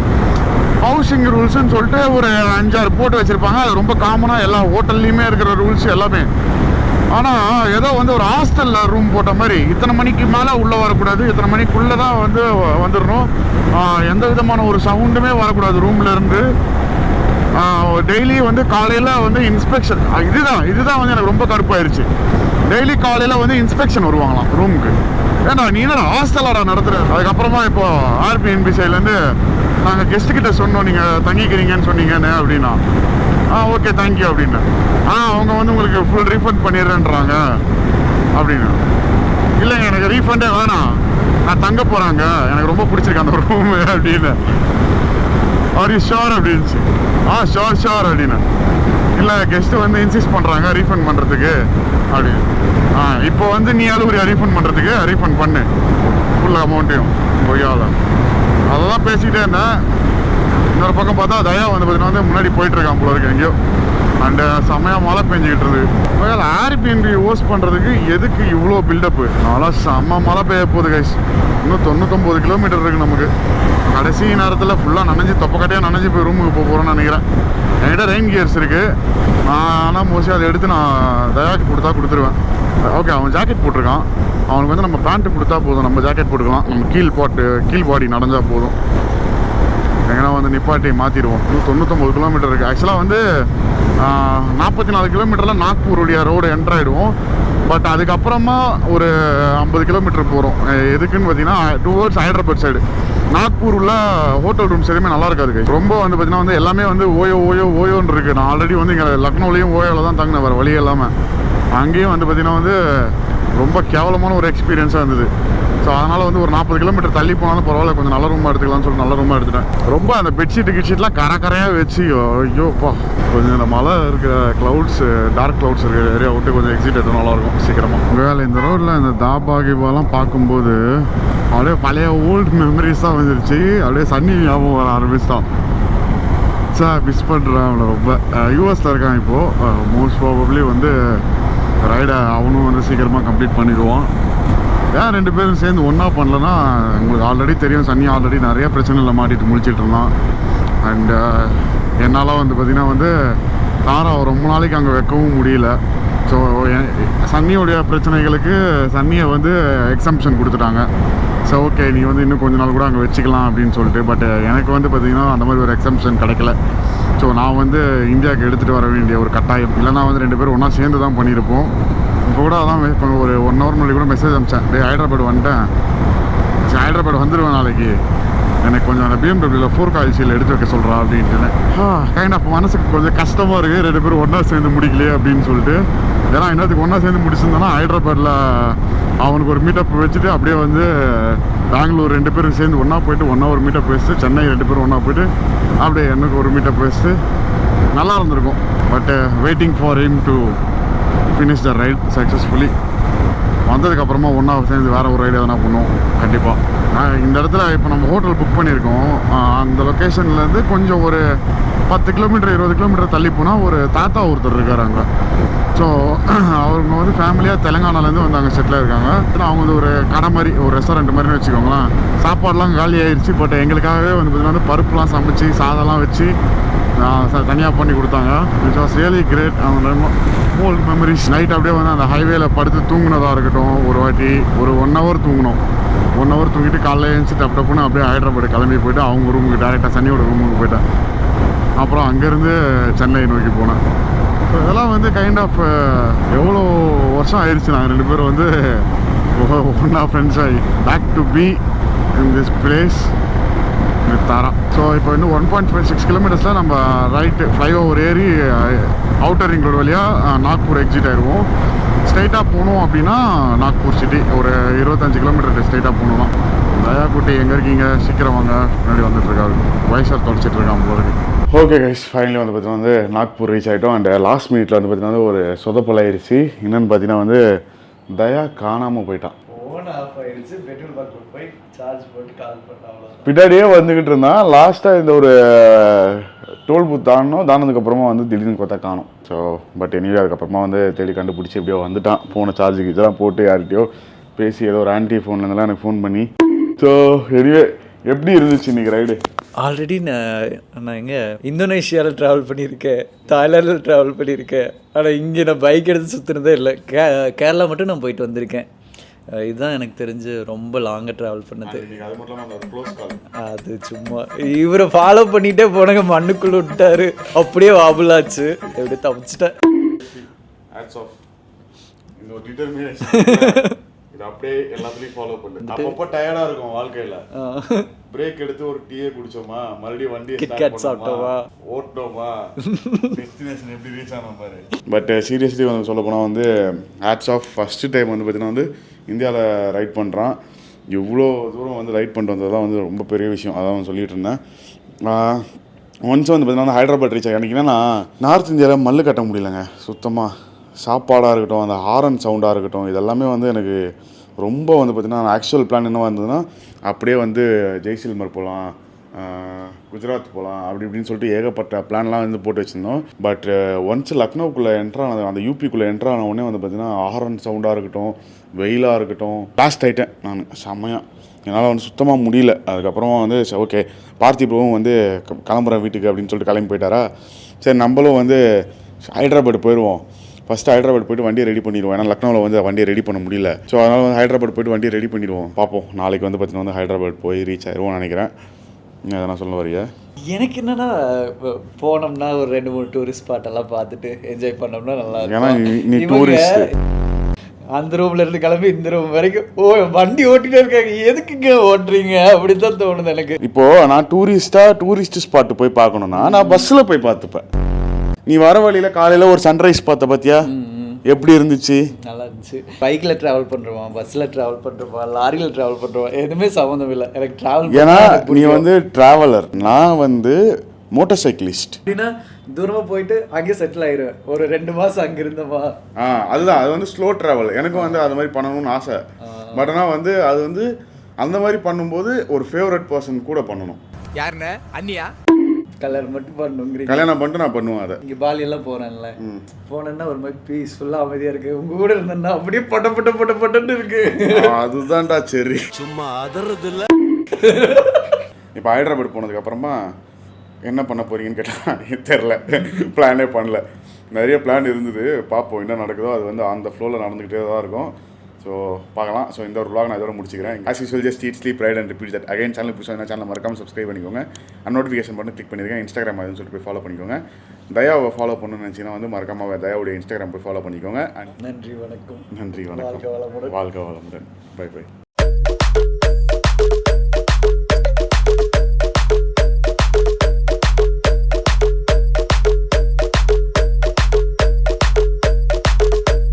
ஹவுசிங் ரூல்ஸ்ன்னு சொல்லிட்டு ஒரு 5-6 போட்டு வச்சுருப்பாங்க. அது ரொம்ப காமனாக எல்லா ஹோட்டல்லையுமே இருக்கிற ரூல்ஸ் எல்லாமே. ஆனால் ஏதோ வந்து ஒரு ஹாஸ்டலில் ரூம் போட்ட மாதிரி இத்தனை மணிக்கு மேலே உள்ளே வரக்கூடாது, இத்தனை மணிக்குள்ளே தான் வந்து வந்துடணும், எந்த விதமான ஒரு சவுண்டுமே வரக்கூடாது ரூம்லேருந்து. டெய்லி வந்து காலையில் வந்து இன்ஸ்பெக்ஷன். இதுதான் வந்து எனக்கு ரொம்ப கடுப்பாயிருச்சு. டெய்லி காலையில் வந்து இன்ஸ்பெக்ஷன் வருவாங்களாம் ரூமுக்கு. ஏன்னா நீ என்ன ஹாஸ்டலாடா நடத்துகிற? அதுக்கப்புறமா இப்போ ஆர்பிஎன்பி சைட்லேருந்து நாங்கள் கெஸ்ட்டுக்கிட்ட சொன்னோம் நீங்கள் தங்கிக்கிறீங்கன்னு சொன்னீங்கன்னு அப்படின்னா, ஓகே தேங்க்யூ அப்படின்னு. அவங்க வந்து உங்களுக்கு ஃபுல் ரீஃபண்ட் பண்ணிடுறேன்றாங்க அப்படின்னு. இல்லைங்க எனக்கு ரீஃபண்டே வேணாம், நான் தங்க போகிறாங்க, எனக்கு ரொம்ப பிடிச்சிருக்கு அந்த ரூமு அப்படின்னு. ஆர் யூ ஷோர் அப்படின்ச்சு. ஷோர் அப்படின்னு. இல்லை கெஸ்ட்டு வந்து இன்சிஸ்ட் பண்ணுறாங்க ரீஃபண்ட் பண்ணுறதுக்கு அப்படின்னு. இப்போ வந்து நீ ஒரு ரீஃபண்ட் பண்ணுறதுக்கு ரீஃபண்ட் பண்ணு ஃபுல் அமௌண்ட்டையும். கொய்யால அதை தான் பேசிக்கிட்டே இருந்தேன். இன்னொரு பக்கம் பார்த்தா தயா வந்து பார்த்தீங்கன்னா வந்து முன்னாடி போயிட்டுருக்கான் போல இருக்கு எங்கேயோ. அண்டு செம்மையாக மழை பெஞ்சிக்கிட்டு இருக்குது. ஏர்பிஎன்பி ஹோஸ்ட் பண்ணுறதுக்கு எதுக்கு இவ்வளோ பில்டப்பு? நல்லா செம்ம மழை பெய்ய போகுது கைஸ். இன்னும் 99 கிலோமீட்டர் இருக்குது நமக்கு. கடைசி நேரத்தில் ஃபுல்லாக நனைஞ்சு தொப்பக்கட்டையாக நனைஞ்சு போய் ரூமுக்கு போகிறோன்னு நினைக்கிறேன். என்கிட்ட ரெயின் கியர்ஸ் இருக்குது, ஆனால் மோஸ்ட்லி அதை எடுத்து நான் தயாக்கு கொடுத்துருவேன். ஓகே அவன் ஜாக்கெட் போட்டிருக்கான், அவனுக்கு வந்து நம்ம பேண்ட்டு கொடுத்தா போதும், நம்ம ஜாக்கெட் போட்டுக்கலாம். நம்ம கீழ் பாடி நனைஞ்சால் போதும். எங்கன்னா வந்து நிப்பாட்டி மாற்றிடுவோம். 99 கிலோமீட்டர் இருக்குது. ஆக்சுவலாக வந்து 44 கிலோமீட்டரில் நாக்பூருடைய ரோடு என்ட்ராயிடுவோம். பட் அதுக்கப்புறமா ஒரு 50 கிலோமீட்டர் போகிறோம். எதுக்குன்னு பார்த்தீங்கன்னா டுவர்ட்ஸ் ஹைதராபாத் சைடு. நாக்பூர் உள்ள ஹோட்டல் ரூம்ஸ் எதுவுமே நல்லா இருக்காது. ரொம்ப வந்து பார்த்தீங்கன்னா வந்து எல்லாமே வந்து ஓயோன்னு இருக்குது. நான் ஆல்ரெடி வந்து இங்கே லக்னோலையும் ஓயோவில் தான் தங்கினேன், வேறு வழி இல்லாமல். அங்கேயும் வந்து பார்த்தீங்கன்னா வந்து ரொம்ப கேவலமான ஒரு எக்ஸ்பீரியன்ஸாக இருந்தது. ஸோ அதனால் வந்து ஒரு 40 கிலோமீட்டர் தள்ளி போனாலும் பரவாயில்ல, கொஞ்சம் நல்ல ரூமாக எடுத்துக்கலாம்னு சொல்லிட்டு நல்ல ரூமாக எடுத்துட்டேன். ரொம்ப அந்த பெட்ஷீட்லாம் கரையாக வச்சு ஐயோப்பா, கொஞ்சம் இந்த மழை இருக்கிற க்ளவுட்ஸ், டார்க் க்ளவுட்ஸ் இருக்கிற ஏரியா விட்டு கொஞ்சம் எக்ஸிட் எடுத்து நல்லாயிருக்கும் சீக்கிரமாக. வேலை இந்த ரோட்டில் இந்த தாபா கிபாலாம் பார்க்கும்போது அப்படியே பழைய ஓல்டு மெமரிஸ் தான் வந்துருச்சு. அப்படியே சன்னி ஞாபகம் வர ஆரம்பிச்சிட்டான். சார் மிஸ் பண்ணுறேன் அவனை ரொம்ப. யூஎஸில் இருக்கான் இப்போது. மோஸ்ட் ப்ராபப்ளி வந்து ரைடை அவனும் வந்து சீக்கிரமாக கம்ப்ளீட் பண்ணிடுவான். ஏன் 2 பேரும் சேர்ந்து ஒன்றா பண்ணலன்னா, உங்களுக்கு ஆல்ரெடி தெரியும் சன்னி ஆல்ரெடி நிறைய பிரச்சனைகளை மாட்டிட்டு முடிச்சிட்டு இருந்தான். அண்டு என்னால் வந்து பார்த்திங்கன்னா வந்து தாராவை ரொம்ப நாளைக்கு அங்கே வைக்கவும் முடியல. ஸோ சன்னியோடைய பிரச்சனைகளுக்கு சன்னியை வந்து எக்ஸம்ஷன் கொடுத்துட்டாங்க. ஸோ ஓகே நீ வந்து இன்னும் கொஞ்ச நாள் கூட அங்கே வச்சுக்கலாம் அப்படின்னு சொல்லிட்டு. பட் எனக்கு வந்து பார்த்திங்கன்னா அந்த மாதிரி ஒரு எக்ஸம்ஷன் கிடைக்கல. ஸோ நான் வந்து இந்தியாவுக்கு எடுத்துகிட்டு வர வேண்டிய ஒரு கட்டாயம். இல்லைனா வந்து 2 பேரும் ஒன்றா சேர்ந்து தான் பண்ணியிருப்போம். இப்போ கூட அதான் இப்போ ஒரு 1 hour முன்னாடி கூட மெசேஜ் அனுப்பிச்சேன், ஹைதராபாத் வந்துட்டேன், சரி ஹைதராபாத் வந்துடுவேன் நாளைக்கு, எனக்கு கொஞ்சம் அந்த பிஎம்டபிள்யூவில் 4 கால்சியில் எடுத்து வைக்க சொல்கிறா அப்படின்ட்டு. கைண்ட் ஆஃப் மனசுக்கு கொஞ்சம் கஷ்டமாக இருக்குது 2 பேரும் ஒன்றா சேர்ந்து முடிக்கலையே அப்படின்னு சொல்லிட்டு. ஏன்னா இன்னத்துக்கு ஒன்றா சேர்ந்து முடிச்சிருந்தோன்னா ஹைதராபாத்தில் அவனுக்கு ஒரு மீட்டப் வச்சுட்டு அப்படியே வந்து பெங்களூர் 2 பேரும் சேர்ந்து ஒன்றா போயிட்டு 1 hour மீட்டப் வச்சுட்டு சென்னை 2 பேரும் ஒன்றா போயிட்டு அப்படியே எனக்கு ஒரு மீட்டப் வச்சுட்டு நல்லா இருந்திருக்கும். But waiting for him to finish the right successfully. வந்ததுக்கப்புறமா ஒன்றா சேர்ந்து வேறு ஒரு ரைடு எதனா பண்ணுவோம் கண்டிப்பாக. இந்த இடத்துல இப்போ நம்ம ஹோட்டல் புக் பண்ணியிருக்கோம். அந்த லொக்கேஷன்லேருந்து கொஞ்சம் ஒரு 10 கிலோமீட்டர் 20 கிலோமீட்டர் தள்ளி போனால் ஒரு தாத்தா ஒருத்தர் இருக்கார் அங்கே. ஸோ அவங்க வந்து ஃபேமிலியாக தெலுங்கானாலேருந்து வந்து அங்கே செட்டில் இருக்காங்க. அவங்க வந்து ஒரு கடை மாதிரி, ஒரு ரெஸ்டாரண்ட் மாதிரின்னு வச்சுக்கோங்களேன். சாப்பாடெலாம் காலி ஆயிடுச்சு. பட் எங்களுக்காகவே வந்து பார்த்திங்கன்னா பருப்புலாம் சமைச்சு சாதம்லாம் வச்சு தனியாக பண்ணி கொடுத்தாங்க. It was really great. அவங்க ஓல்டு மெமரிஸ். நைட் அப்படியே வந்து அந்த ஹைவேல படுத்து தூங்கினதாக இருக்கட்டும். ஒரு வாட்டி ஒரு 1 hour தூங்கினோம். 1 hour தூங்கிட்டு காலையில் எழுந்துச்சு டப்புன்னு அப்படியே ஹைதராபாத் கிளம்பி போய்ட்டு அவங்க ரூமுக்கு டேரெக்டாக சன்னியோட ரூமுக்கு போயிட்டேன். அப்புறம் அங்கேருந்து சென்னை நோக்கி போனேன். ஸோ இதெல்லாம் வந்து கைண்ட் ஆஃப் எவ்வளோ வருஷம் ஆயிடுச்சு நாங்கள் 2 பேரும் வந்து ஒன்றா ஃப்ரெண்ட்ஸ் ஆகி back to be in this place with Tara. So இப்போ இன்னும் 1.56 கிலோமீட்டர்ஸில் நம்ம ரைட்டு ஃப்ளைஓவர் ஏறி அவுட்டர் ரிங் ரோடு வழியாக நாக்பூர் எக்ஸிட் ஆயிடுவோம். ஸ்ட்ரைட்டாக போகணும் அப்படின்னா நாக்பூர் சிட்டி ஒரு 25 கிலோமீட்டர் ஸ்ட்ரைட்டாக போகணும்னா. தயா குட்டி எங்கே இருக்கீங்க, சீக்கிரம் வாங்க, முன்னாடி வந்துட்டுருக்காரு, வயசாக தொலைச்சிட்டு இருக்கான் போகிறது. ஓகே கைஸ், ஃபைனலி வந்து பார்த்தீங்கன்னா வந்து நாக்பூர் ரீச் ஆகிட்டோம். அண்ட் லாஸ்ட் மினிட்ல வந்து பார்த்தீங்கன்னா ஒரு சொதப்பல் ஆயிடுச்சு. என்னென்னு பார்த்தீங்கன்னா வந்து தயா காணாமல் போயிட்டான். ஃபோன் ஆஃப் ஆயிடுச்சு, பெட்ரோல் பங்க்ல போய் சார்ஜ் போட்டு கால் பண்ணாங்க. பின்னாடியே வந்துக்கிட்டு இருந்தான். லாஸ்ட்டாக இந்த ஒரு டோல் பூத் தானதுக்கப்புறமா வந்து திடீர்னு பார்த்தா காணும். ஸோ பட் எனிவே அதுக்கப்புறமா வந்து தேடி கண்டுபிடிச்சி எப்படியோ வந்துட்டான். ஃபோனை சார்ஜுக்கு இதெல்லாம் போட்டு யார்கிட்டயோ பேசி ஏதோ ஒரு ஆன்டி ஃபோன்லேருந்துலாம் எனக்கு ஃபோன் பண்ணி. ஸோ எனிவே எப்படி இருந்துச்சு இன்றைக்கி ரைடு? ஆல்ரெடி நான் எங்கே இந்தோனேஷியாவில் ட்ராவல் பண்ணியிருக்கேன், தாய்லாந்தில் ட்ராவல் பண்ணியிருக்கேன். ஆனால் இங்கே நான் பைக் எடுத்து சுற்றுனதே இல்லை. கேரளா மட்டும் நான் போயிட்டு வந்திருக்கேன். இதுதான் எனக்கு தெரிஞ்சு ரொம்ப லாங்காக ட்ராவல் பண்ணது. அது சும்மா இவரை ஃபாலோ பண்ணிகிட்டே போனாங்க, மண்ணுக்குள்ளே விட்டாரு, அப்படியே வாபுலாச்சு, எப்படியே தப்பிச்சிட்டேன். இது அப்படியே எல்லாத்துலயும் ஃபாலோ பண்ணு. அப்பப்போ டயர்டா இருக்கும் வாழ்க்கையில. பிரேக் எடுத்து ஒரு டீயே குடிச்சோமா, மறுபடியும் வண்டியை ஸ்டார்ட் பண்ணோமா, ஓட்டோமா, டெஸ்டினேஷன் எப்படி ரீச் ஆனோம் பாரு. பட் சீரியஸ்லி வந்து சொல்ல போனால் வந்து ஹேட்ஸ் ஆஃப். ஃபஸ்ட்டு டைம் வந்து பார்த்தீங்கன்னா வந்து இந்தியாவில் ரைட் பண்ணுறான். இவ்வளோ தூரம் வந்து ரைட் பண்ணிட்டு வந்தது தான் வந்து ரொம்ப பெரிய விஷயம். அதான் வந்து சொல்லிட்டு இருந்தேன். ஒன்ஸ் வந்து பார்த்தீங்கன்னா ஹைதராபாத் ரீச் ஆகி என்னன்னா நார்த் இந்தியாவில் மல்லு கட்ட முடியலங்க சுத்தமாக. சாப்பாடாக இருக்கட்டும், அந்த ஹாரன் சவுண்டாக இருக்கட்டும், இதெல்லாமே வந்து எனக்கு ரொம்ப வந்து பார்த்திங்கன்னா ஆக்சுவல் பிளான் என்னவா இருந்ததுன்னா அப்படியே வந்து ஜெய்சல்மர் போகலாம், குஜராத் போகலாம், அப்படி இப்படின்னு சொல்லிட்டு ஏகப்பட்ட பிளான்லாம் வந்து போட்டு வச்சுருந்தோம். பட் ஒன்ஸ் லக்னோக்குள்ளே என்ட்ரானது, அந்த யூபிக்குள்ளே என்ட்ரான உடனே வந்து பார்த்திங்கன்னா ஹாரன் சவுண்டாக இருக்கட்டும், வெயிலாக இருக்கட்டும், லாஸ்ட் ஆகிட்டேன் நான் செம்மையாக. என்னால் வந்து சுத்தமாக முடியல. அதுக்கப்புறமா வந்து ஓகே பார்த்திபுவும் வந்து கிளம்புறேன் வீட்டுக்கு அப்படின்னு சொல்லிட்டு கிளம்பி போயிட்டாரா. சரி நம்மளும் வந்து ஹைதராபாத் போயிடுவோம். ஃபஸ்ட்டு ஹைதராபாத் போய்ட்டு வண்டியை ரெடி பண்ணிடுவோம். ஏன்னா லக்னோவில் வந்து வண்டியை ரெடி பண்ண முடியல. ஸோ அதனால் வந்து ஹைதராபாத் போய்ட்டு வண்டியை ரெடி பண்ணிடுவோம். பார்ப்போம், நாளைக்கு வந்து பார்த்தீங்கன்னா வந்து ஹைதராபாத் போய் ரீச் ஆயிடுவோம் நினைக்கிறேன். அதெல்லாம் சொல்ல வரையா? எனக்கு என்னன்னா போனோம்னா ஒரு 2-3 டூரிஸ்ட் ஸ்பாட்டெல்லாம் பார்த்துட்டு என்ஜாய் பண்ணோம்னா நல்லா இருக்கும். ஏன்னா நீ டூரிஸ்ட், அந்த ரூம்ல இருந்து கிளம்பி இந்த ரூம் வரைக்கும் வண்டி ஓட்டிகிட்டே இருக்காங்க, எதுக்குங்க ஓட்டுறீங்க அப்படின்னு தான் தோணுது எனக்கு. இப்போது நான் டூரிஸ்ட் ஸ்பாட்டு போய் பார்க்கணுன்னா நான் பஸ்ஸில் போய் பார்த்துப்பேன். நீ வர வழியில் காலையில் ஒரு சன்ரைஸ் பார்த்த பார்த்தியா, எப்படி இருந்துச்சு? நல்லா இருந்துச்சு. பைக்கில் ட்ராவல் பண்ணுறோமா, பஸ்ஸில் ட்ராவல் பண்ணுறோமா, லாரியில் ட்ராவல் பண்ணுறோமா, எதுவுமே சம்மந்தம் இல்லை எனக்கு ட்ராவல். ஏன்னா நீ வந்து ட்ராவலர், நான் வந்து மோட்டார் சைக்கிளிஸ்ட். அப்படின்னா தூரமாக போயிட்டு அங்கேயே செட்டில் ஆயிடுவேன். ஒரு 2 மாதம் அங்கே இருந்தோமா. அதுதான், அது வந்து ஸ்லோ ட்ராவல். எனக்கும் வந்து அது மாதிரி பண்ணணும்னு ஆசை. பட் ஆனால் வந்து அது வந்து அந்த மாதிரி பண்ணும்போது ஒரு ஃபேவரட் பர்சன் கூட பண்ணணும். யாருன்னு? அண்ணியா? கல்யாணம் மட்டும் பண்ணுங்கிறீங்க? கல்யாணம் பண்ணிட்டு நான் பண்ணுவேன் அதை. இங்கே பாலியெல்லாம் போனேன்ல, போனேன்னா ஒரு மாதிரி பீஸ்ஃபுல்லாக அமைதியாக இருக்குது. உங்கள் கூட இருந்தேன்னா அப்படியே பட்டன்னு இருக்கு. அதுதான்டா சரி. சும்மா அதறது இல்லை. இப்போ ஹைதராபாத் போனதுக்கு அப்புறமா என்ன பண்ண போறீங்கன்னு கேட்டால் தெரில, பிளானே பண்ணல. நிறைய பிளான் இருந்தது, பார்ப்போம் என்ன நடக்குதோ. அது வந்து அந்த ஃப்ளோவில் நடந்துக்கிட்டே தான் இருக்கும். ஸோ பார்க்கலாம். ஸோ இந்த ஒரு vlog நான் இதோட முடிச்சுக்கிறேன். As usual just eat sleep right and repeat that again. Channel புதுசாக சேனல் மறக்காமல் சப்ஸ்கிரைப் பண்ணிக்கோங்க. நோட்டிஃபிகேஷன் பண்ணி கிளிக் பண்ணிருக்கேன். இன்ஸ்டாகிராம் அதுன்னு சொல்லிட்டு போய் ஃபாலோ பண்ணிக்கோங்க. தயாவை ஃபாலோ பண்ணணும்னு நினச்சிங்கன்னா வந்து மறக்காமல் தயாவுடைய இன்ஸ்டாகிராம் போய் ஃபாலோ பண்ணிக்கோங்க. நன்றி வணக்கம். நன்றி வணக்கம். வாழ்க வளமுடன். Bye by.